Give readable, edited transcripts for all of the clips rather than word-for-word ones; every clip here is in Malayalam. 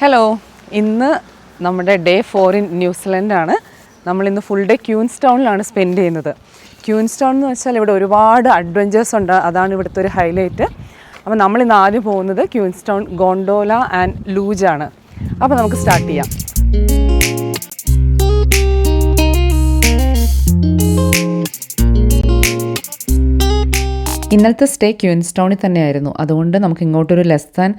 ഹലോ, ഇന്ന് നമ്മുടെ ഡേ 4 ഇൻ ന്യൂസിലൻഡാണ്. നമ്മളിന്ന് ഫുൾ ഡേ ക്യൂൻസ് ടൗണിലാണ് സ്പെൻഡ് ചെയ്യുന്നത്. ക്യൂൻസ് ടൗൺ എന്ന് വെച്ചാൽ ഇവിടെ ഒരുപാട് അഡ്വഞ്ചേഴ്സ് ഉണ്ട്, അതാണ് ഇവിടുത്തെ ഒരു ഹൈലൈറ്റ്. അപ്പോൾ നമ്മളിന്ന് ആദ്യം പോകുന്നത് ക്യൂൻസ് ടൗൺ ഗോണ്ടോല ആൻഡ് ലൂജാണ്. അപ്പോൾ നമുക്ക് സ്റ്റാർട്ട് ചെയ്യാം. ഇന്നലത്തെ സ്റ്റേ ക്യൂൻസ് ടൗണിൽ തന്നെയായിരുന്നു. അതുകൊണ്ട് നമുക്ക് ഇങ്ങോട്ടൊരു ലെസ് ദാൻ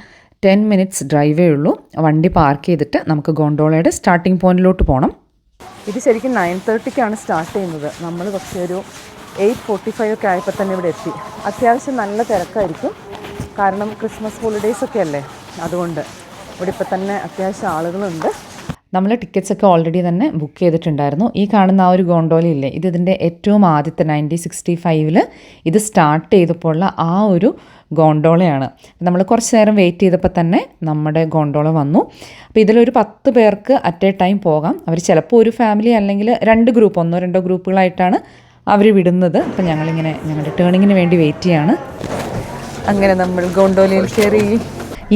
10 മിനിറ്റ്സ് ഡ്രൈവേ ഉള്ളൂ. വണ്ടി പാർക്ക് ചെയ്തിട്ട് നമുക്ക് ഗോണ്ടോളയുടെ സ്റ്റാർട്ടിംഗ് പോയിന്റിലോട്ട് പോകണം. ഇത് ശരിക്കും 9:30ക്കാണ് സ്റ്റാർട്ട് ചെയ്യുന്നത്. നമ്മൾ പക്ഷേ ഒരു 8:45 ഒക്കെ ആയപ്പോൾ തന്നെ ഇവിടെ എത്തി. അത്യാവശ്യം നല്ല തിരക്കായിരിക്കും, കാരണം ക്രിസ്മസ് ഹോളിഡേയ്സ് ഒക്കെ അല്ലേ, അതുകൊണ്ട് ഇവിടെ ഇപ്പം തന്നെ അത്യാവശ്യം ആളുകളുണ്ട്. നമ്മൾ ടിക്കറ്റ്സൊക്കെ ഓൾറെഡി തന്നെ ബുക്ക് ചെയ്തിട്ടുണ്ടായിരുന്നു. ഈ കാണുന്ന ആ ഒരു ഗോണ്ടോലയില്ലേ, ഇതിൻ്റെ ഏറ്റവും ആദ്യത്തെ 1965 ഇത് സ്റ്റാർട്ട് ചെയ്തപ്പോൾ ഉള്ള ആ ഒരു ഗോണ്ടോളയാണ്. നമ്മൾ കുറച്ച് നേരം വെയിറ്റ് ചെയ്തപ്പോൾ തന്നെ നമ്മുടെ ഗോണ്ടോള വന്നു. അപ്പോൾ ഇതിലൊരു 10 പേർക്ക് അറ്റ് എ ടൈം പോകാം. അവർ ചിലപ്പോൾ ഒരു ഫാമിലി അല്ലെങ്കിൽ 2 ഗ്രൂപ്പ്, 1-2 ഗ്രൂപ്പുകളായിട്ടാണ് അവർ വിടുന്നത്. അപ്പോൾ ഞങ്ങളിങ്ങനെ ഞങ്ങളുടെ ടേണിങ്ങിന് വേണ്ടി വെയിറ്റ് ചെയ്യാണ്. അങ്ങനെ നമ്മൾ ഗോണ്ടോലയിൽ കയറി.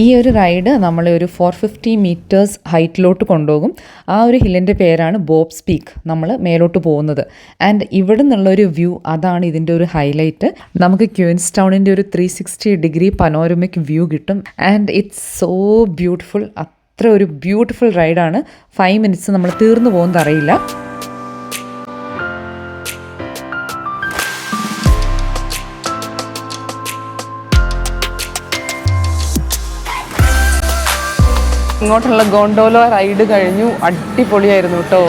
ഈ ഒരു റൈഡ് നമ്മളെ ഒരു 450 മീറ്റേഴ്സ് ഹൈറ്റിലോട്ട് കൊണ്ടുപോകും. ആ ഒരു ഹില്ലിൻ്റെ പേരാണ് ബോബ്സ് പീക്ക്. നമ്മൾ മേലോട്ട് പോകുന്നത്. ആൻഡ് ഇവിടെ നിന്നുള്ളൊരു വ്യൂ, അതാണ് ഇതിൻ്റെ ഒരു ഹൈലൈറ്റ്. നമുക്ക് ക്യൂൻസ് ടൗണിൻ്റെ ഒരു 360 ഡിഗ്രി പനോരമിക് വ്യൂ കിട്ടും. And it's so beautiful. അത്ര ഒരു ബ്യൂട്ടിഫുൾ റൈഡാണ്. 5 മിനിറ്റ്സ് നമ്മൾ തീർന്നു പോകുന്നത് അറിയില്ല. ഇങ്ങോട്ടുള്ള ഗോണ്ടോല റൈഡ് കഴിഞ്ഞു. അടിപൊളിയായിരുന്നു കേട്ടോ.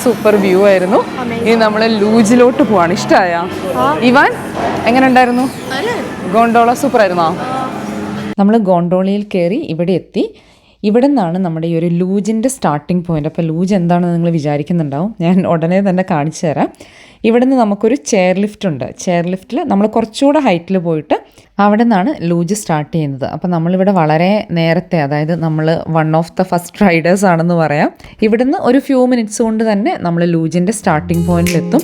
സൂപ്പർ വ്യൂ ആയിരുന്നു. ഇനി നമ്മൾ ലൂജിലോട്ട് പോവാണ്. ഇഷ്ടമായ ഇവാൻ? എങ്ങനെ ഉണ്ടായിരുന്നു ഗോണ്ടോള? സൂപ്പർ ആയിരുന്നോ? നമ്മൾ ഗോണ്ടോളയിൽ കയറി ഇവിടെ എത്തി. ഇവിടെ നിന്നാണ് നമ്മുടെ ഈ ഒരു ലൂജിൻ്റെ സ്റ്റാർട്ടിംഗ് പോയിന്റ്. അപ്പോൾ ലൂജ് എന്താണെന്ന് നിങ്ങൾ വിചാരിക്കുന്നുണ്ടാവും. ഞാൻ ഉടനെ തന്നെ കാണിച്ചു തരാം. ഇവിടെ നിന്ന് നമുക്കൊരു ചെയർ ലിഫ്റ്റ് ഉണ്ട്. ചെയർ ലിഫ്റ്റിൽ നമ്മൾ കുറച്ചുകൂടെ ഹൈറ്റിൽ പോയിട്ട് അവിടെ നിന്നാണ് ലൂജ് സ്റ്റാർട്ട് ചെയ്യുന്നത്. അപ്പോൾ നമ്മളിവിടെ വളരെ നേരത്തെ, അതായത് നമ്മൾ one of the first Riders ആണെന്ന് പറയാം. ഇവിടുന്ന് ഒരു ഫ്യൂ മിനിറ്റ്സ് കൊണ്ട് തന്നെ നമ്മൾ ലൂജിൻ്റെ സ്റ്റാർട്ടിംഗ് പോയിന്റിലെത്തും.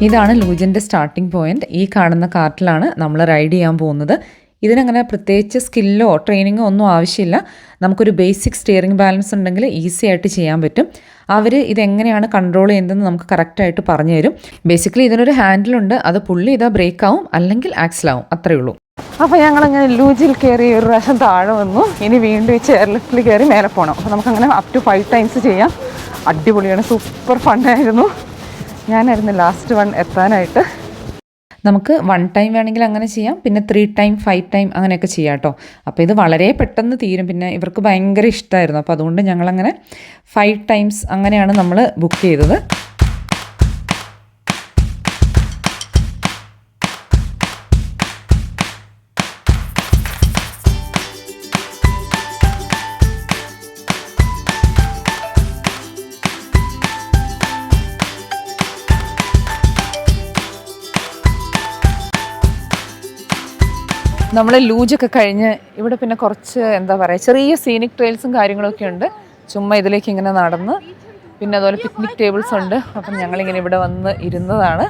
ഇതാണ് ലൂജിൻ്റെ സ്റ്റാർട്ടിംഗ് പോയിന്റ്. ഈ കാണുന്ന കാർട്ടിലാണ് നമ്മൾ റൈഡ് ചെയ്യാൻ പോകുന്നത്. ഇതിനങ്ങനെ പ്രത്യേകിച്ച് സ്കില്ലോ ട്രെയിനിങ്ങോ ഒന്നും ആവശ്യമില്ല. നമുക്കൊരു ബേസിക് സ്റ്റിയറിംഗ് ബാലൻസ് ഉണ്ടെങ്കിൽ ഈസി ആയിട്ട് ചെയ്യാൻ പറ്റും. അവർ ഇതെങ്ങനെയാണ് കൺട്രോൾ ചെയ്യുന്നതെന്ന് നമുക്ക് കറക്റ്റായിട്ട് പറഞ്ഞു തരും. ബേസിക്കലി ഇതിനൊരു ഹാൻഡിലുണ്ട്, അത് പുള്ളി ഇതാ ബ്രേക്ക് ആവും അല്ലെങ്കിൽ ആക്സിലാവും, അത്രയേ ഉള്ളൂ. അപ്പോൾ ഞങ്ങളങ്ങനെ ലൂജിൽ കയറി ഒരു പ്രാവശ്യം താഴെ വന്നു. ഇനി വീണ്ടും ഈ ചെയർ ലിഫ്റ്റിൽ കയറി മേലെ പോകണം. അപ്പോൾ നമുക്കങ്ങനെ അപ് ടു 5 ടൈംസ് ചെയ്യാം. അടിപൊളിയാണ്, സൂപ്പർ ഫണ്ണായിരുന്നു. ഞാനായിരുന്നു ലാസ്റ്റ് വൺ എത്താനായിട്ട്. നമുക്ക് 1 ടൈം വേണമെങ്കിൽ അങ്ങനെ ചെയ്യാം, പിന്നെ 3 ടൈം 5 ടൈം അങ്ങനെയൊക്കെ ചെയ്യാം കേട്ടോ. അപ്പോൾ ഇത് വളരെ പെട്ടെന്ന് തീരും. പിന്നെ ഇവർക്ക് ഭയങ്കര ഇഷ്ടമായിരുന്നു. അപ്പോൾ അതുകൊണ്ട് ഞങ്ങളങ്ങനെ 5 ടൈംസ് അങ്ങനെയാണ് നമ്മൾ ബുക്ക് ചെയ്തത്. നമ്മൾ ലൂജൊക്കെ കഴിഞ്ഞ് ഇവിടെ പിന്നെ കുറച്ച് എന്താ പറയുക, ചെറിയ സീനിക് ട്രെയിൽസും കാര്യങ്ങളൊക്കെ ഉണ്ട്. ചുമ്മാ ഇതിലേക്ക് ഇങ്ങനെ നടന്ന്, പിന്നെ അതുപോലെ പിക്നിക് ടേബിൾസ് ഉണ്ട്. അപ്പം ഞങ്ങളിങ്ങനെ ഇവിടെ വന്ന് ഇരുന്നതാണ്.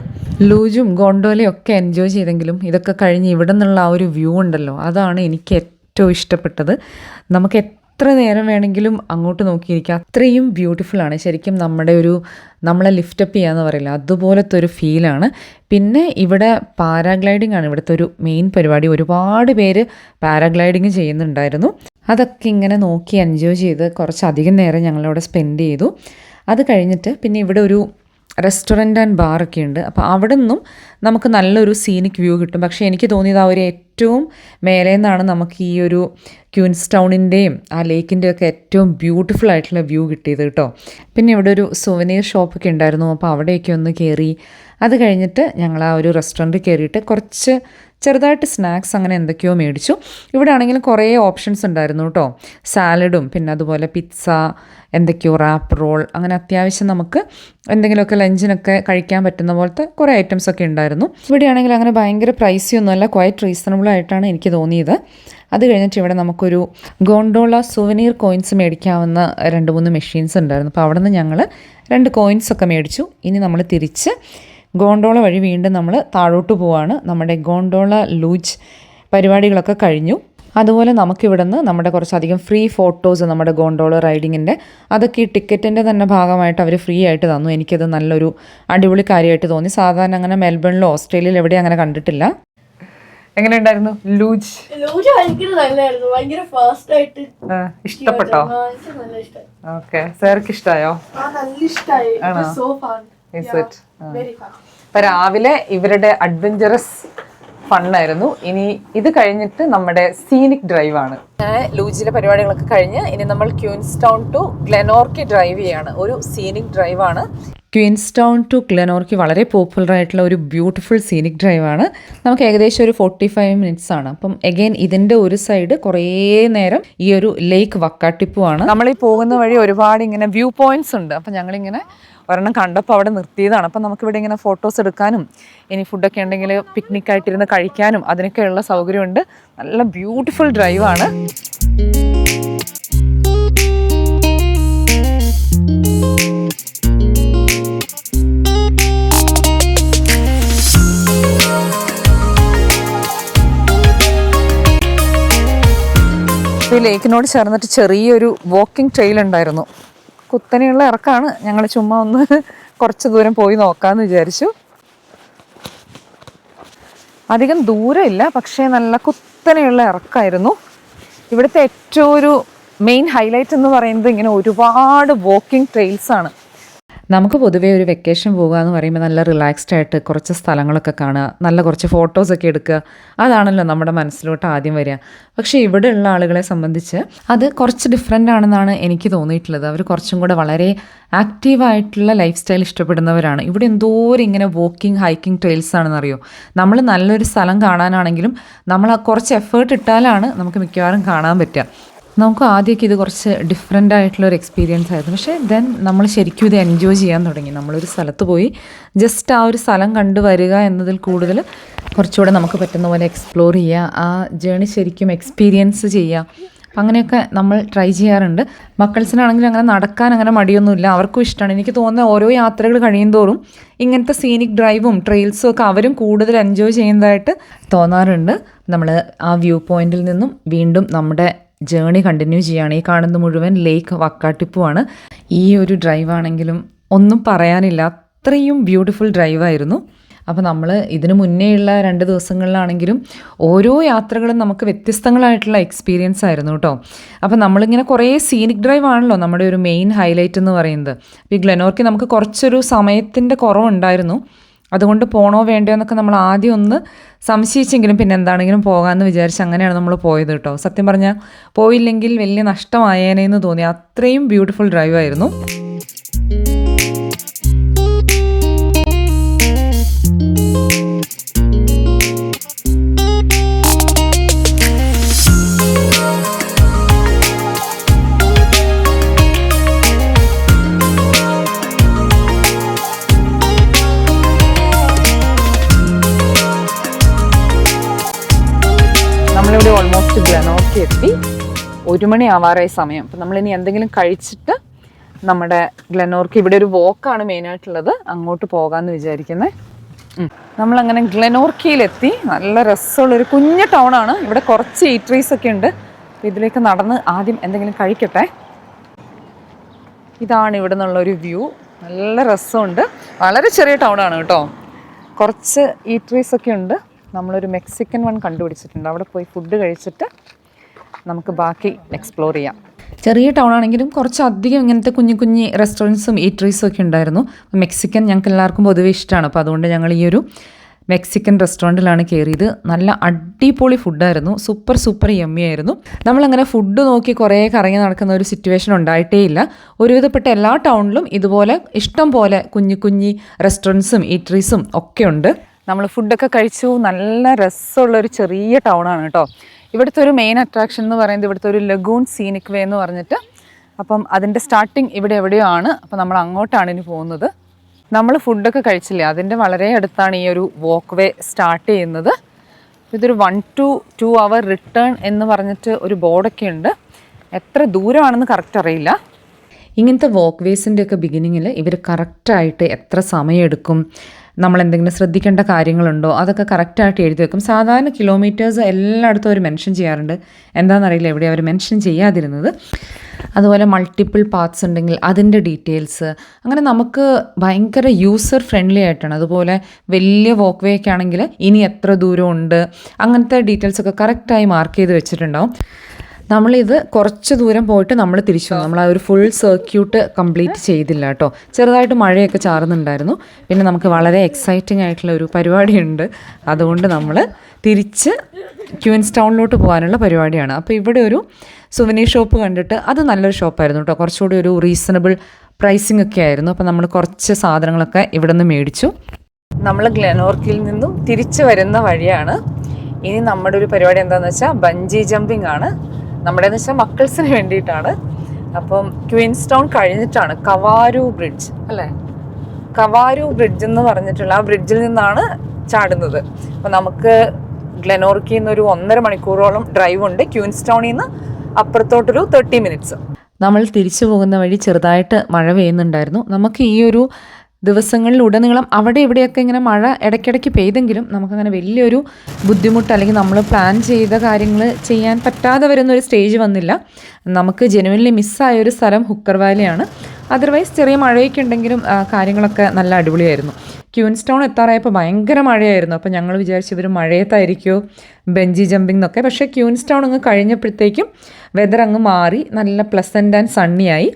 ലൂജും ഗോണ്ടോലയും ഒക്കെ എൻജോയ് ചെയ്തെങ്കിലും ഇതൊക്കെ കഴിഞ്ഞ് ഇവിടെ നിന്നുള്ള ആ ഒരു വ്യൂ ഉണ്ടല്ലോ, അതാണ് എനിക്ക് ഏറ്റവും ഇഷ്ടപ്പെട്ടത്. നമുക്ക് എത്ര നേരം വേണമെങ്കിലും അങ്ങോട്ട് നോക്കിയിരിക്കുക, അത്രയും ബ്യൂട്ടിഫുള്ളാണ്. ശരിക്കും നമ്മളെ ലിഫ്റ്റപ്പ് ചെയ്യാന്ന് പറയില്ല, അതുപോലത്തെ ഒരു ഫീലാണ്. പിന്നെ ഇവിടെ പാരാഗ്ലൈഡിംഗ് ആണ് ഇവിടുത്തെ ഒരു മെയിൻ പരിപാടി. ഒരുപാട് പേര് പാരാഗ്ലൈഡിങ് ചെയ്യുന്നുണ്ടായിരുന്നു. അതൊക്കെ ഇങ്ങനെ നോക്കി എൻജോയ് ചെയ്ത് കുറച്ചധികം നേരം ഞങ്ങളിവിടെ സ്പെൻഡ് ചെയ്തു. അത് കഴിഞ്ഞിട്ട് പിന്നെ ഇവിടെ ഒരു റെസ്റ്റോറൻറ്റ് ആൻഡ് ബാറൊക്കെ ഉണ്ട്. അപ്പോൾ അവിടെ നിന്നും നമുക്ക് നല്ലൊരു സീനിക് വ്യൂ കിട്ടും. പക്ഷേ എനിക്ക് തോന്നിയത് ആ ഒരു ഏറ്റവും മേലെ നിന്നാണ് നമുക്ക് ഈ ഒരു ക്യൂൻസ് ടൗണിൻ്റെയും ആ ലേക്കിൻ്റെയും ഒക്കെ ഏറ്റവും ബ്യൂട്ടിഫുൾ ആയിട്ടുള്ള വ്യൂ കിട്ടിയത് കേട്ടോ. പിന്നെ ഇവിടെ ഒരു സുവനീർ ഷോപ്പൊക്കെ ഉണ്ടായിരുന്നു. അപ്പോൾ അവിടെയൊക്കെ ഒന്ന് കയറി. അത് കഴിഞ്ഞിട്ട് ഞങ്ങൾ ആ ഒരു റെസ്റ്റോറൻറ്റിൽ കയറിയിട്ട് കുറച്ച് ചെറുതായിട്ട് സ്നാക്സ് അങ്ങനെ എന്തൊക്കെയോ മേടിച്ചു. ഇവിടെ ആണെങ്കിലും കുറേ ഓപ്ഷൻസ് ഉണ്ടായിരുന്നു കേട്ടോ. സാലഡും പിന്നെ അതുപോലെ പിസ്സ, എന്തൊക്കെയോ റാപ്പ് റോൾ, അങ്ങനെ അത്യാവശ്യം നമുക്ക് എന്തെങ്കിലുമൊക്കെ ലഞ്ചിനൊക്കെ കഴിക്കാൻ പറ്റുന്ന പോലത്തെ കുറേ ഐറ്റംസ് ഒക്കെ ഉണ്ടായിരുന്നു. ഇവിടെയാണെങ്കിൽ അങ്ങനെ ഭയങ്കര പ്രൈസി ഒന്നുമല്ല, ക്വൈറ്റ് റീസണബിൾ ആയിട്ടാണ് എനിക്ക് തോന്നിയത്. അത് കഴിഞ്ഞിട്ട് ഇവിടെ നമുക്കൊരു ഗോണ്ടോള സുവനീർ കോയിൻസ് മേടിക്കാവുന്ന 2-3 മെഷീൻസ് ഉണ്ടായിരുന്നു. അപ്പോൾ അവിടെ നിന്ന് ഞങ്ങൾ 2 കോയിൻസൊക്കെ മേടിച്ചു. ഇനി നമ്മൾ തിരിച്ച് ഗോണ്ടോള വഴി വീണ്ടും നമ്മൾ താഴോട്ട് പോവാണ്. നമ്മുടെ ഗോണ്ടോള ലൂജ് പരിപാടികളൊക്കെ കഴിഞ്ഞു. അതുപോലെ നമുക്കിവിടെ നിന്ന് നമ്മുടെ കുറച്ചധികം ഫ്രീ ഫോട്ടോസ് നമ്മുടെ ഗോണ്ടോള റൈഡിങ്ങിൻ്റെ അതൊക്കെ ഈ ടിക്കറ്റിൻ്റെ തന്നെ ഭാഗമായിട്ട് അവർ ഫ്രീ ആയിട്ട് തന്നു. എനിക്കത് നല്ലൊരു അടിപൊളി കാര്യമായിട്ട് തോന്നി. സാധാരണ അങ്ങനെ മെൽബണിലോ ഓസ്ട്രേലിയയിലോ എവിടെയും അങ്ങനെ കണ്ടിട്ടില്ല. എങ്ങനെയുണ്ടായിരുന്നു ലൂജ്? ഇഷ്ടപ്പെട്ടോ? ഓക്കെ, സാർക്ക് ഇഷ്ടമായോ? അപ്പൊ രാവിലെ ഇവരുടെ അഡ്വഞ്ചറസ് ഫണ്ണായിരുന്നു. ഇനി ഇത് കഴിഞ്ഞിട്ട് നമ്മുടെ സീനിക് ഡ്രൈവ് ആണ്. ലൂജിലെ പരിപാടികളൊക്കെ കഴിഞ്ഞ് ഇനി നമ്മൾ ക്യൂൻസ്റ്റൗൺ ടു ഗ്ലെനോർക്കി ഡ്രൈവ് ചെയ്യാണ്. ഒരു സീനിക് ഡ്രൈവ് ആണ്. ക്വീൻസ്റ്റൗൺ ടു ഗ്ലെനോർക്കി വളരെ പോപ്പുലർ ആയിട്ടുള്ള ഒരു ബ്യൂട്ടിഫുൾ സീനിക് ഡ്രൈവാണ്. നമുക്ക് ഏകദേശം ഒരു 45 മിനിറ്റ്സ് ആണ്. അപ്പം എഗെയിൻ ഇതിൻ്റെ ഒരു സൈഡ് കുറേ നേരം ഈ ഒരു ലേക്ക് വക്കാട്ടിപ്പുമാണ്. നമ്മളീ പോകുന്ന വഴി ഒരുപാട് ഇങ്ങനെ വ്യൂ പോയിന്റ്സ് ഉണ്ട്. അപ്പം ഞങ്ങളിങ്ങനെ ഒരെണ്ണം കണ്ടപ്പോൾ അവിടെ നിർത്തിയതാണ്. അപ്പം നമുക്കിവിടെ ഇങ്ങനെ ഫോട്ടോസ് എടുക്കാനും ഇനി ഫുഡൊക്കെ ഉണ്ടെങ്കിൽ പിക്നിക്കായിട്ടിരുന്ന് കഴിക്കാനും അതിനൊക്കെയുള്ള സൗകര്യമുണ്ട്. നല്ല ബ്യൂട്ടിഫുൾ ഡ്രൈവാണ്. ഈ ലേക്കിനോട് ചേർന്നിട്ട് ചെറിയൊരു വാക്കിംഗ് ട്രെയിൽ ഉണ്ടായിരുന്നു. കുത്തനെയുള്ള ഇറക്കാണ്. ഞങ്ങൾ ചുമ്മാ ഒന്ന് കുറച്ച് ദൂരം പോയി നോക്കാമെന്ന് വിചാരിച്ചു. അധികം ദൂരമില്ല, പക്ഷേ നല്ല കുത്തനെയുള്ള ഇറക്കമായിരുന്നു. ഇവിടുത്തെ ഏറ്റവും ഒരു മെയിൻ ഹൈലൈറ്റ് എന്ന് പറയുന്നത് ഇങ്ങനെ ഒരുപാട് വാക്കിംഗ് ട്രെയിൽസാണ്. നമുക്ക് പൊതുവേ ഒരു വെക്കേഷൻ പോകുക എന്ന് പറയുമ്പോൾ നല്ല റിലാക്സ്ഡ് ആയിട്ട് കുറച്ച് സ്ഥലങ്ങളൊക്കെ കാണുക, നല്ല കുറച്ച് ഫോട്ടോസൊക്കെ എടുക്കുക, അതാണല്ലോ നമ്മുടെ മനസ്സിലോട്ട് ആദ്യം വരിക. പക്ഷേ ഇവിടെയുള്ള ആളുകളെ സംബന്ധിച്ച് അത് കുറച്ച് ഡിഫറെൻ്റ് ആണെന്നാണ് എനിക്ക് തോന്നിയിട്ടുള്ളത്. അവർ കുറച്ചും കൂടെ വളരെ ആക്റ്റീവായിട്ടുള്ള ലൈഫ് സ്റ്റൈൽ ഇഷ്ടപ്പെടുന്നവരാണ്. ഇവിടെ എന്തോരം ഇങ്ങനെ വാക്കിംഗ് ഹൈക്കിംഗ് ട്രെയിൽസ് ആണെന്നറിയോ. നമ്മൾ നല്ലൊരു സ്ഥലം കാണാനാണെങ്കിലും നമ്മൾ കുറച്ച് എഫേർട്ട് ഇട്ടാലാണ് നമുക്ക് മിക്കവാറും കാണാൻ പറ്റുക. നമുക്ക് ആദ്യമൊക്കെ ഇത് കുറച്ച് ഡിഫറെൻ്റ് ആയിട്ടുള്ളൊരു എക്സ്പീരിയൻസ് ആയിരുന്നു. പക്ഷേ ദെൻ നമ്മൾ ശരിക്കും ഇത് എൻജോയ് ചെയ്യാൻ തുടങ്ങി. നമ്മളൊരു സ്ഥലത്ത് പോയി ജസ്റ്റ് ആ ഒരു സ്ഥലം കണ്ടുവരിക എന്നതിൽ കൂടുതൽ കുറച്ചുകൂടെ നമുക്ക് പറ്റുന്ന പോലെ എക്സ്പ്ലോർ ചെയ്യുക, ആ ജേണി ശരിക്കും എക്സ്പീരിയൻസ് ചെയ്യുക. അങ്ങനെയൊക്കെ നമ്മൾ ട്രൈ ചെയ്യാറുണ്ട്. മക്കൾസിനാണെങ്കിലും അങ്ങനെ നടക്കാൻ അങ്ങനെ മടിയൊന്നുമില്ല, അവർക്കും ഇഷ്ടമാണ്. എനിക്ക് തോന്നുന്ന ഓരോ യാത്രകൾ കഴിയുന്തോറും ഇങ്ങനത്തെ സീനിക് ഡ്രൈവും ട്രെയിൽസും ഒക്കെ അവരും കൂടുതൽ എൻജോയ് ചെയ്യുന്നതായിട്ട് തോന്നാറുണ്ട്. നമ്മൾ ആ വ്യൂ പോയിന്റിൽ നിന്നും വീണ്ടും നമ്മുടെ ജേണി കണ്ടിന്യൂ ചെയ്യുകയാണ്. ഈ കാണുന്നത് മുഴുവൻ ലേക്ക് വക്കാട്ടിപ്പുമാണ്. ഈ ഒരു ഡ്രൈവാണെങ്കിലും ഒന്നും പറയാനില്ല, അത്രയും ബ്യൂട്ടിഫുൾ ഡ്രൈവായിരുന്നു. അപ്പോൾ നമ്മൾ ഇതിനു മുന്നേയുള്ള 2 ദിവസങ്ങളിലാണെങ്കിലും ഓരോ യാത്രകളും നമുക്ക് വ്യത്യസ്തങ്ങളായിട്ടുള്ള എക്സ്പീരിയൻസ് ആയിരുന്നു കേട്ടോ. അപ്പോൾ നമ്മളിങ്ങനെ കുറേ സീനിക് ഡ്രൈവ് ആണല്ലോ നമ്മുടെ ഒരു മെയിൻ ഹൈലൈറ്റ് എന്ന് പറയുന്നത്. ഈ ഗ്ലെനോർക്കി നമുക്ക് കുറച്ചൊരു സമയത്തിൻ്റെ കുറവുണ്ടായിരുന്നു. അതുകൊണ്ട് പോണോ വേണ്ടയോ എന്നൊക്കെ നമ്മൾ ആദ്യം ഒന്ന് സംശയിച്ചെങ്കിലും പിന്നെ എന്താണെങ്കിലും പോകാമെന്ന് വിചാരിച്ച് അങ്ങനെയാണ് നമ്മൾ പോയത് കേട്ടോ. സത്യം പറഞ്ഞാൽ പോയില്ലെങ്കിൽ വലിയ നഷ്ടമായേനേന്ന് തോന്നി, അത്രയും ബ്യൂട്ടിഫുൾ ഡ്രൈവായിരുന്നു. നമ്മളിവിടെ ഓൾമോസ്റ്റ് ഗ്ലെനോർക്കി എത്തി. 1 മണി ആവാറായ സമയം. അപ്പം നമ്മളിനി എന്തെങ്കിലും കഴിച്ചിട്ട് നമ്മുടെ ഗ്ലെനോർക്കി, ഇവിടെ ഒരു വോക്കാണ് മെയിനായിട്ടുള്ളത്, അങ്ങോട്ട് പോകാമെന്ന് വിചാരിക്കുന്നത്. നമ്മളങ്ങനെ ഗ്ലെനോർക്കിയിലെത്തി. നല്ല രസമുള്ളൊരു കുഞ്ഞു ടൗണാണ്. ഇവിടെ കുറച്ച് ഈറ്ററീസ് ഒക്കെ ഉണ്ട്. അപ്പോൾ ഇതിലേക്ക് നടന്ന് ആദ്യം എന്തെങ്കിലും കഴിക്കട്ടെ. ഇതാണ് ഇവിടെ നിന്നുള്ളൊരു വ്യൂ. നല്ല രസമുണ്ട്. വളരെ ചെറിയ ടൗണാണ് കേട്ടോ. കുറച്ച് ഈറ്ററീസ് ഒക്കെ ഉണ്ട്. നമ്മളൊരു മെക്സിക്കൻ വൺ കണ്ടുപിടിച്ചിട്ടുണ്ട്. അവിടെ പോയി ഫുഡ് കഴിച്ചിട്ട് നമുക്ക് ബാക്കി എക്സ്പ്ലോർ ചെയ്യാം. ചെറിയ ടൗൺ ആണെങ്കിലും കുറച്ചധികം ഇങ്ങനത്തെ കുഞ്ഞു കുഞ്ഞി റെസ്റ്റോറൻറ്റ്സും ഈറ്ററീസും ഒക്കെ ഉണ്ടായിരുന്നു. മെക്സിക്കൻ ഞങ്ങൾക്ക് എല്ലാവർക്കും പൊതുവെ ഇഷ്ടമാണ്. അപ്പോൾ അതുകൊണ്ട് ഞങ്ങൾ ഈ ഒരു മെക്സിക്കൻ റെസ്റ്റോറൻറ്റിലാണ് കയറിയത്. നല്ല അടിപൊളി ഫുഡായിരുന്നു. സൂപ്പർ യമ്മി ആയിരുന്നു. നമ്മളങ്ങനെ ഫുഡ് നോക്കി കുറേ കറങ്ങി നടക്കുന്ന ഒരു സിറ്റുവേഷൻ ഉണ്ടായിട്ടേ ഇല്ല. ഒരുവിധപ്പെട്ട എല്ലാ ടൗണിലും ഇതുപോലെ ഇഷ്ടം പോലെ കുഞ്ഞി റെസ്റ്റോറൻറ്റ്സും ഈറ്ററീസും ഒക്കെ ഉണ്ട്. നമ്മൾ ഫുഡൊക്കെ കഴിച്ചു. നല്ല രസമുള്ളൊരു ചെറിയ ടൗണാണ് കേട്ടോ. ഇവിടുത്തെ ഒരു മെയിൻ അട്രാക്ഷൻ എന്ന് പറയുന്നത് ഇവിടുത്തെ ഒരു ലഗൂൺ സീനിക് വേ എന്ന് പറഞ്ഞിട്ട്, അപ്പം അതിൻ്റെ സ്റ്റാർട്ടിങ് ഇവിടെ എവിടെയോ ആണ്. അപ്പം നമ്മൾ അങ്ങോട്ടാണ് ഇനി പോകുന്നത്. നമ്മൾ ഫുഡൊക്കെ കഴിച്ചില്ലേ, അതിൻ്റെ വളരെ അടുത്താണ് ഈ ഒരു വാക്ക് വേ സ്റ്റാർട്ട് ചെയ്യുന്നത്. ഇതൊരു 1 to 2 hour റിട്ടേൺ എന്ന് പറഞ്ഞിട്ട് ഒരു ബോർഡൊക്കെ ഉണ്ട്. എത്ര ദൂരമാണെന്ന് കറക്റ്റ് അറിയില്ല. ഇങ്ങനത്തെ വാക്ക് വേസിൻ്റെയൊക്കെ ബിഗിനിങ്ങിൽ ഇവർ കറക്റ്റായിട്ട് എത്ര സമയമെടുക്കും, നമ്മളെന്തെങ്കിലും ശ്രദ്ധിക്കേണ്ട കാര്യങ്ങളുണ്ടോ, അതൊക്കെ കറക്റ്റായിട്ട് എഴുതി വെക്കും. സാധാരണ കിലോമീറ്റേഴ്സ് എല്ലായിടത്തും അവർ മെൻഷൻ ചെയ്യാറുണ്ട്. എന്താണെന്നറിയില്ല എവിടെ അവർ മെൻഷൻ ചെയ്യാതിരുന്നത്. അതുപോലെ മൾട്ടിപ്പിൾ പാത്സ് ഉണ്ടെങ്കിൽ അതിൻ്റെ ഡീറ്റെയിൽസ്, അങ്ങനെ നമുക്ക് ഭയങ്കര യൂസർ ഫ്രണ്ട്ലി ആയിട്ടാണ്. അതുപോലെ വലിയ വാക്ക് വേ ഒക്കെ ആണെങ്കിൽ ഇനി എത്ര ദൂരമുണ്ട്, അങ്ങനത്തെ ഡീറ്റെയിൽസൊക്കെ കറക്റ്റായി മാർക്ക് ചെയ്ത് വെച്ചിട്ടുണ്ടാവും. നമ്മളിത് കുറച്ച് ദൂരം പോയിട്ട് നമ്മൾ തിരിച്ചു വന്നു. നമ്മൾ ആ ഒരു ഫുൾ സർക്യൂട്ട് കംപ്ലീറ്റ് ചെയ്തില്ല കേട്ടോ. ചെറുതായിട്ട് മഴയൊക്കെ ചാറുന്നുണ്ടായിരുന്നു. പിന്നെ നമുക്ക് വളരെ എക്സൈറ്റിംഗ് ആയിട്ടുള്ള ഒരു പരിപാടിയുണ്ട്. അതുകൊണ്ട് നമ്മൾ തിരിച്ച് ക്യൂൻസ് ടൗണിലോട്ട് പോകാനുള്ള പരിപാടിയാണ്. അപ്പോൾ ഇവിടെ ഒരു സുവനീർ ഷോപ്പ് കണ്ടിട്ട് അത് നല്ലൊരു ഷോപ്പായിരുന്നു കേട്ടോ. കുറച്ചുകൂടി ഒരു റീസണബിൾ പ്രൈസിംഗ് ഒക്കെ ആയിരുന്നു. അപ്പോൾ നമ്മൾ കുറച്ച് സാധനങ്ങളൊക്കെ ഇവിടെ നിന്ന് മേടിച്ചു. നമ്മൾ ഗ്ലെനോർക്കിൽ നിന്നും തിരിച്ച് വരുന്ന വഴിയാണ്. ഇനി നമ്മുടെ ഒരു പരിപാടി എന്താണെന്ന് വെച്ചാൽ ബഞ്ചി ജമ്പിങ് ആണ്. നമ്മുടെ എന്ന് വെച്ചാൽ മക്കൾസിന് വേണ്ടിയിട്ടാണ്. അപ്പം ക്വീൻസ് ടൗൺ കഴിഞ്ഞിട്ടാണ് കവാരു ബ്രിഡ്ജ് അല്ലേ, കവാരു ബ്രിഡ്ജ് എന്ന് പറഞ്ഞിട്ടുള്ള ആ ബ്രിഡ്ജിൽ നിന്നാണ് ചാടുന്നത്. അപ്പം നമുക്ക് ഗ്ലെനോർക്കിൽ നിന്ന് ഒരു 1.5 മണിക്കൂറോളം ഡ്രൈവ് ഉണ്ട്. ക്വീൻസ് ടൗണിൽ നിന്ന് അപ്പുറത്തോട്ടൊരു 30 മിനിറ്റ്സ്. നമ്മൾ തിരിച്ചു പോകുന്ന വഴി ചെറുതായിട്ട് മഴ പെയ്യുന്നുണ്ടായിരുന്നു. നമുക്ക് ഈ ഒരു ദിവസങ്ങളിലുടനീളം അവിടെ ഇവിടെയൊക്കെ ഇങ്ങനെ മഴ ഇടയ്ക്കിടയ്ക്ക് പെയ്തെങ്കിലും നമുക്കങ്ങനെ വലിയൊരു ബുദ്ധിമുട്ട് അല്ലെങ്കിൽ നമ്മൾ പ്ലാൻ ചെയ്ത കാര്യങ്ങൾ ചെയ്യാൻ പറ്റാതെ വരുന്നൊരു സ്റ്റേജ് വന്നില്ല. നമുക്ക് ജെനുവിൻലി മിസ്സായ ഒരു സ്ഥലം ഹുക്കർ വാലിയാണ്. അതർവൈസ് ചെറിയ മഴയൊക്കെ ഉണ്ടെങ്കിലും കാര്യങ്ങളൊക്കെ നല്ല അടിപൊളിയായിരുന്നു. ക്യൂൻസ് ടൗൺ എത്താറായപ്പോൾ ഭയങ്കര മഴയായിരുന്നു. അപ്പോൾ ഞങ്ങൾ വിചാരിച്ചു ഇവർ മഴയത്തായിരിക്കുമോ ബഞ്ചി ജമ്പിംഗ് എന്നൊക്കെ. പക്ഷേ ക്യൂൻസ് ടൗൺ അങ്ങ് കഴിഞ്ഞപ്പോഴത്തേക്കും വെതർ അങ്ങ് മാറി, നല്ല പ്ലസൻ്റ് ആൻഡ് സണ്ണിയായി.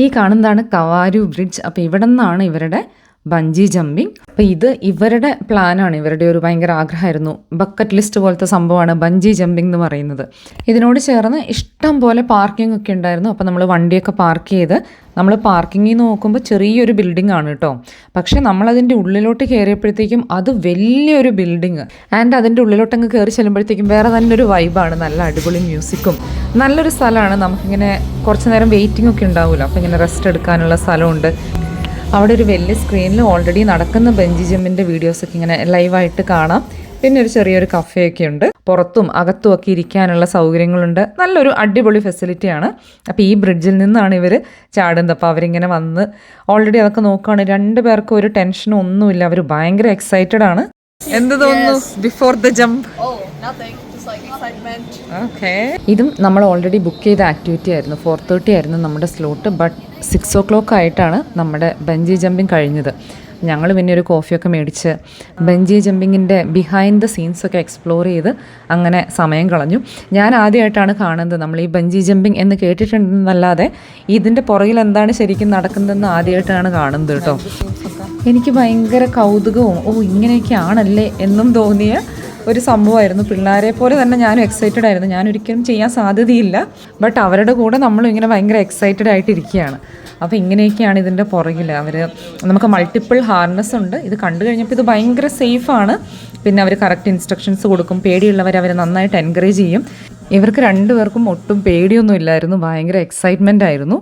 ഈ കാണുന്നതാണ് കവാരു ബ്രിഡ്ജ്. അപ്പോൾ ഇവിടെ നിന്നാണ് ഇവരുടെ ബഞ്ചി ജമ്പിങ്. അപ്പോൾ ഇത് ഇവരുടെ പ്ലാനാണ്, ഇവരുടെ ഒരു ഭയങ്കര ആഗ്രഹമായിരുന്നു. ബക്കറ്റ് ലിസ്റ്റ് പോലത്തെ സംഭവമാണ് ബഞ്ചി ജമ്പിങ് എന്ന് പറയുന്നത്. ഇതിനോട് ചേർന്ന് ഇഷ്ടം പോലെ പാർക്കിംഗ് ഒക്കെ ഉണ്ടായിരുന്നു. അപ്പോൾ നമ്മൾ വണ്ടിയൊക്കെ പാർക്ക് ചെയ്ത് നമ്മൾ പാർക്കിങ്ങിൽ നിന്ന് നോക്കുമ്പോൾ ചെറിയൊരു ബിൽഡിംഗ് ആണ് കേട്ടോ. പക്ഷേ നമ്മളതിൻ്റെ ഉള്ളിലോട്ട് കയറിയപ്പോഴത്തേക്കും അത് വലിയൊരു ബിൽഡിങ്. ആൻഡ് അതിൻ്റെ ഉള്ളിലോട്ടങ്ങ് കയറി ചെല്ലുമ്പോഴത്തേക്കും വേറെ തന്നെ ഒരു വൈബാണ്. നല്ല അടിപൊളി മ്യൂസിക്കും നല്ലൊരു സ്ഥലമാണ്. നമുക്കിങ്ങനെ കുറച്ച് നേരം വെയിറ്റിംഗ് ഒക്കെ ഉണ്ടാവുമല്ലോ, അപ്പോൾ ഇങ്ങനെ റെസ്റ്റ് എടുക്കാനുള്ള സ്ഥലമുണ്ട്. അവിടെ ഒരു വലിയ സ്ക്രീനിൽ ഓൾറെഡി നടക്കുന്ന ബഞ്ചി ജമ്പിൻ്റെ വീഡിയോസൊക്കെ ഇങ്ങനെ ലൈവായിട്ട് കാണാം. പിന്നെ ഒരു ചെറിയൊരു കഫേയൊക്കെ ഉണ്ട്. പുറത്തും അകത്തും ഒക്കെ ഇരിക്കാനുള്ള സൗകര്യങ്ങളുണ്ട്. നല്ലൊരു അടിപൊളി ഫെസിലിറ്റിയാണ്. അപ്പോൾ ഈ ബ്രിഡ്ജിൽ നിന്നാണ് ഇവർ ചാടുന്നത്. അപ്പോൾ അവരിങ്ങനെ വന്ന് ഓൾറെഡി അതൊക്കെ നോക്കുകയാണ്. 2 പേർക്കും ഒരു ടെൻഷനും ഒന്നുമില്ല. അവർ ഭയങ്കര എക്സൈറ്റഡ് ആണ്. എന്ത് തോന്നുന്നു ബിഫോർ ദ ജമ്പ്? ഓക്കെ, ഇതും നമ്മൾ ഓൾറെഡി ബുക്ക് ചെയ്ത ആക്ടിവിറ്റി ആയിരുന്നു. 4:30 ആയിരുന്നു നമ്മുടെ സ്ലോട്ട്. ബട്ട് 6 o'clock ആയിട്ടാണ് നമ്മുടെ ബഞ്ചി ജമ്പിങ് കഴിഞ്ഞത്. ഞങ്ങൾ പിന്നെ ഒരു കോഫിയൊക്കെ മേടിച്ച് ബഞ്ചി ജമ്പിങ്ങിൻ്റെ ബിഹൈൻഡ് ദ സീൻസൊക്കെ എക്സ്പ്ലോർ ചെയ്ത് അങ്ങനെ സമയം കളഞ്ഞു. ഞാൻ ആദ്യമായിട്ടാണ് കാണുന്നത്. നമ്മൾ ഈ ബഞ്ചി ജമ്പിങ് എന്ന് കേട്ടിട്ടുണ്ടെന്നല്ലാതെ ഇതിൻ്റെ പുറകിൽ എന്താണ് ശരിക്കും നടക്കുന്നതെന്ന് ആദ്യമായിട്ടാണ് കാണുന്നത് കേട്ടോ. എനിക്ക് ഭയങ്കര കൗതുകവും ഇങ്ങനെയൊക്കെ ആണല്ലേ എന്നും തോന്നിയ ഒരു സംഭവമായിരുന്നു. പിള്ളേരെ പോലെ തന്നെ ഞാനും എക്സൈറ്റഡ് ആയിരുന്നു. ഞാനൊരിക്കലും ചെയ്യാൻ സാധ്യതയില്ല. ബട്ട് അവരുടെ കൂടെ നമ്മളും ഇങ്ങനെ ഭയങ്കര എക്സൈറ്റഡ് ആയിട്ടിരിക്കുകയാണ്. അപ്പോൾ ഇങ്ങനെയൊക്കെയാണ് ഇതിൻ്റെ പുറകിൽ. നമുക്ക് മൾട്ടിപ്പിൾ ഹാർനസ് ഉണ്ട്. ഇത് കണ്ടു കഴിഞ്ഞപ്പോൾ ഇത് ഭയങ്കര സേഫാണ്. പിന്നെ അവർ കറക്റ്റ് ഇൻസ്ട്രക്ഷൻസ് കൊടുക്കും. പേടിയുള്ളവർ അവരെ നന്നായിട്ട് എൻകറേജ് ചെയ്യും. ഇവർക്ക് 2 പേർക്കും ഒട്ടും പേടിയൊന്നും ഇല്ലായിരുന്നു. ഭയങ്കര എക്സൈറ്റ്മെൻ്റ് ആയിരുന്നു.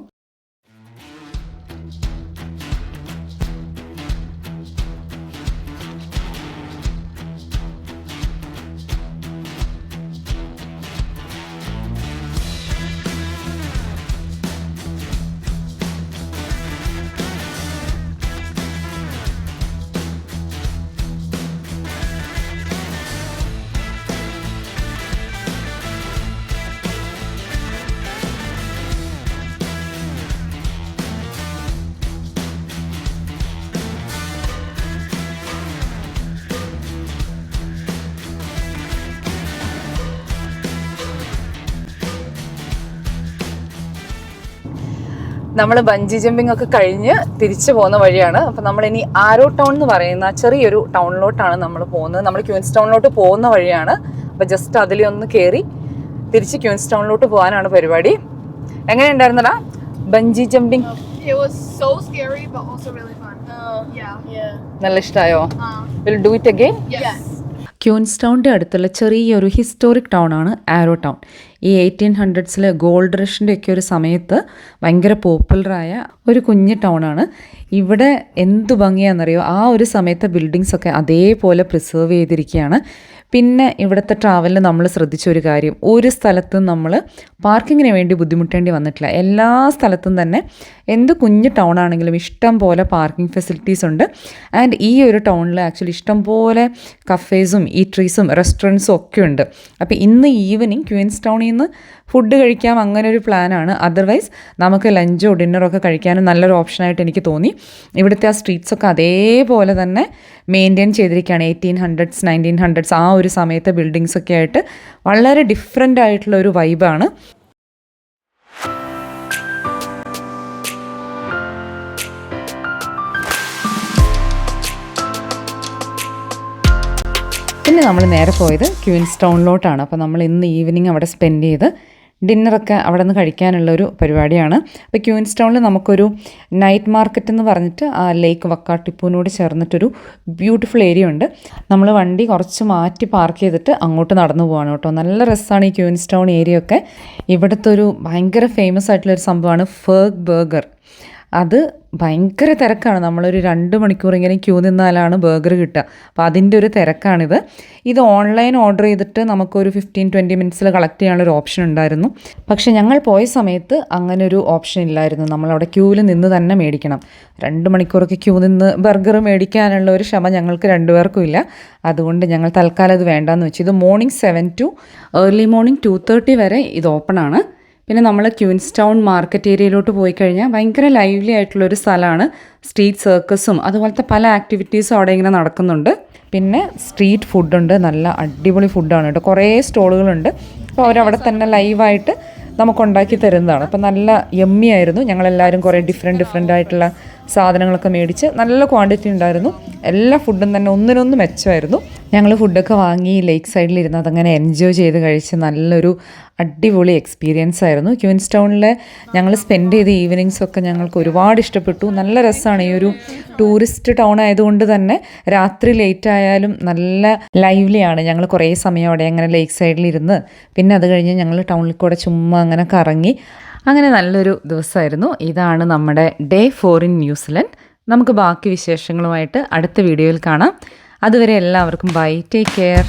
നമ്മൾ ബഞ്ചി ജമ്പിംഗ് ഒക്കെ കഴിഞ്ഞ് തിരിച്ചു പോകുന്ന വഴിയാണ്. അപ്പം നമ്മളിനി ആരോ ടൗൺ എന്ന് പറയുന്ന ചെറിയൊരു ടൗണിലോട്ടാണ് നമ്മൾ പോകുന്നത്. നമ്മൾ ക്യൂൻസ് ടൗണിലോട്ട് പോകുന്ന വഴിയാണ്. അപ്പം ജസ്റ്റ് അതിലൊന്ന് കയറി തിരിച്ച് ക്യൂൻസ് ടൗണിലോട്ട് പോകാനാണ് പരിപാടി. എങ്ങനെയുണ്ടായിരുന്നടാ ബഞ്ചി ജമ്പിംഗ്? നല്ല ഇഷ്ടമായോ? Will do it again? ക്യൂൻസ് ടൗണിൻ്റെ അടുത്തുള്ള ചെറിയൊരു ഹിസ്റ്റോറിക് ടൗൺ ആണ് ആരോ ടൗൺ. ഈ 1800s ഗോൾഡ് റഷിൻ്റെ ഒക്കെ ഒരു സമയത്ത് ഭയങ്കര പോപ്പുലറായ ഒരു കുഞ്ഞ് ടൗണാണ്. ഇവിടെ എന്ത് ഭംഗിയാണെന്നറിയോ, ആ ഒരു സമയത്തെ ബിൽഡിങ്സൊക്കെ അതേപോലെ പ്രിസർവ് ചെയ്തിരിക്കുകയാണ്. പിന്നെ ഇവിടുത്തെ ട്രാവലിൽ നമ്മൾ ശ്രദ്ധിച്ച ഒരു കാര്യം, ഒരു സ്ഥലത്തും നമ്മൾ പാർക്കിങ്ങിന് വേണ്ടി ബുദ്ധിമുട്ടേണ്ടി വന്നിട്ടില്ല. എല്ലാ സ്ഥലത്തും തന്നെ എന്ത് കുഞ്ഞ് ടൗൺ ആണെങ്കിലും ഇഷ്ടം പോലെ പാർക്കിംഗ് ഫെസിലിറ്റീസ് ഉണ്ട്. ആൻഡ് ഈ ഒരു ടൗണിൽ ആക്ച്വലി ഇഷ്ടം പോലെ കഫേസും ഈട്രീസും റെസ്റ്റോറൻറ്റ്സും ഒക്കെ ഉണ്ട്. അപ്പോൾ ഇന്ന് ഈവനിങ് ക്വീൻസ് ടൗണിൽ നിന്ന് ഫുഡ് കഴിക്കാം, അങ്ങനെ ഒരു പ്ലാനാണ്. അതർവൈസ് നമുക്ക് ലഞ്ചോ ഡിന്നറോ ഒക്കെ കഴിക്കാനും നല്ലൊരു ഓപ്ഷനായിട്ട് എനിക്ക് തോന്നി. ഇവിടുത്തെ ആ സ്ട്രീറ്റ്സൊക്കെ അതേപോലെ തന്നെ മെയിൻറ്റെയിൻ ചെയ്തിരിക്കുകയാണ്. 1800s 1900s ആ ഒരു സമയത്തെ ബിൽഡിങ്സൊക്കെ ആയിട്ട് വളരെ ഡിഫറെൻ്റ് ആയിട്ടുള്ള ഒരു വൈബാണ്. പിന്നെ നമ്മൾ നേരെ പോയത് ക്വീൻസ് ടൗണിലോട്ടാണ്. അപ്പോൾ നമ്മൾ ഇന്ന് ഈവനിങ് അവിടെ സ്പെൻഡ് ചെയ്ത് ഡിന്നറൊക്കെ അവിടെ നിന്ന് കഴിക്കാനുള്ളൊരു പരിപാടിയാണ്. അപ്പോൾ ക്വീൻസ് ടൗണിൽ നമുക്കൊരു നൈറ്റ് മാർക്കറ്റ് എന്ന് പറഞ്ഞിട്ട് ആ ലേക്ക് വക്കാട്ടിപ്പൂവിനോട് ചേർന്നിട്ടൊരു ബ്യൂട്ടിഫുൾ ഏരിയ ഉണ്ട്. നമ്മൾ വണ്ടി കുറച്ച് മാറ്റി പാർക്ക് ചെയ്തിട്ട് അങ്ങോട്ട് നടന്നു പോവാണ് കേട്ടോ. നല്ല രസമാണ് ഈ ക്വീൻസ് ടൗൺ ഏരിയ ഒക്കെ. ഇവിടുത്തെ ഒരു ഭയങ്കര ഫേമസ് ആയിട്ടുള്ളൊരു സംഭവമാണ് ഫേഗ് ബർഗർ. അത് ഭയങ്കര തിരക്കാണ്. നമ്മളൊരു 2 മണിക്കൂർ ഇങ്ങനെ ക്യൂ നിന്നാലാണ് ബർഗർ കിട്ടുക. അപ്പോൾ അതിൻ്റെ ഒരു തിരക്കാണിത്. ഇത് ഓൺലൈൻ ഓർഡർ ചെയ്തിട്ട് നമുക്കൊരു 15-20 മിനിറ്റ്സിൽ കളക്ട് ചെയ്യാനുള്ളൊരു ഓപ്ഷൻ ഉണ്ടായിരുന്നു. പക്ഷേ ഞങ്ങൾ പോയ സമയത്ത് അങ്ങനെ ഒരു ഓപ്ഷൻ ഇല്ലായിരുന്നു. നമ്മളവിടെ ക്യൂവിൽ നിന്ന് തന്നെ മേടിക്കണം. 2 മണിക്കൂറൊക്കെ ക്യൂ നിന്ന് ബർഗർ മേടിക്കാനുള്ള ഒരു ക്ഷമ ഞങ്ങൾക്ക് 2 പേർക്കും ഇല്ല. അതുകൊണ്ട് ഞങ്ങൾ തൽക്കാലം അത് വേണ്ടാന്ന് വെച്ചു. ഇത് മോർണിംഗ് 7 to ഏർലി മോർണിംഗ് 2:30 വരെ ഇത് ഓപ്പൺ ആണ്. പിന്നെ നമ്മൾ ക്വീൻസ് ടൗൺ മാർക്കറ്റ് ഏരിയയിലോട്ട് പോയി കഴിഞ്ഞാൽ ഭയങ്കര ലൈവ്ലി ആയിട്ടുള്ളൊരു സ്ഥലമാണ്. സ്ട്രീറ്റ് സർക്കസും അതുപോലത്തെ പല ആക്ടിവിറ്റീസും അവിടെ ഇങ്ങനെ നടക്കുന്നുണ്ട്. പിന്നെ സ്ട്രീറ്റ് ഫുഡുണ്ട്, നല്ല അടിപൊളി ഫുഡാണ് കേട്ടോ. കുറേ സ്റ്റോളുകളുണ്ട്. അപ്പോൾ അവരവിടെ തന്നെ ലൈവായിട്ട് നമുക്കുണ്ടാക്കി തരുന്നതാണ്. അപ്പോൾ നല്ല യമ്മി ആയിരുന്നു. ഞങ്ങളെല്ലാവരും കുറേ ഡിഫറെൻ്റ് ആയിട്ടുള്ള സാധനങ്ങളൊക്കെ മേടിച്ച് നല്ല ക്വാണ്ടിറ്റി ഉണ്ടായിരുന്നു. എല്ലാ ഫുഡും തന്നെ ഒന്നിനൊന്ന് മെച്ചമായിരുന്നു. ഞങ്ങൾ ഫുഡൊക്കെ വാങ്ങി ലേക്ക് സൈഡിലിരുന്ന് അതങ്ങനെ എൻജോയ് ചെയ്ത് കഴിച്ച് നല്ലൊരു അടിപൊളി എക്സ്പീരിയൻസ് ആയിരുന്നു. ക്വീൻസ് ടൗണിൽ ഞങ്ങൾ സ്പെൻഡ് ചെയ്ത ഈവനിങ്സൊക്കെ ഞങ്ങൾക്ക് ഒരുപാട് ഇഷ്ടപ്പെട്ടു. നല്ല രസമാണ്. ഈ ഒരു ടൂറിസ്റ്റ് ടൗൺ ആയതുകൊണ്ട് തന്നെ രാത്രി ലേറ്റ് ആയാലും നല്ല ലൈവ്ലിയാണ്. ഞങ്ങൾ കുറേ സമയം അവിടെ അങ്ങനെ ലേക്ക് സൈഡിലിരുന്ന് പിന്നെ അത് കഴിഞ്ഞ് ഞങ്ങൾ ടൗണിൽ കൂടെ ചുമ്മാ അങ്ങനെ കറങ്ങി, അങ്ങനെ നല്ലൊരു ദിവസമായിരുന്നു. ഇതാണ് നമ്മുടെ ഡേ 4 ഇൻ ന്യൂസിലൻഡ്. നമുക്ക് ബാക്കി വിശേഷങ്ങളുമായിട്ട് അടുത്ത വീഡിയോയിൽ കാണാം. അതുവരെ എല്ലാവർക്കും ബൈ, ടേക്ക് കെയർ.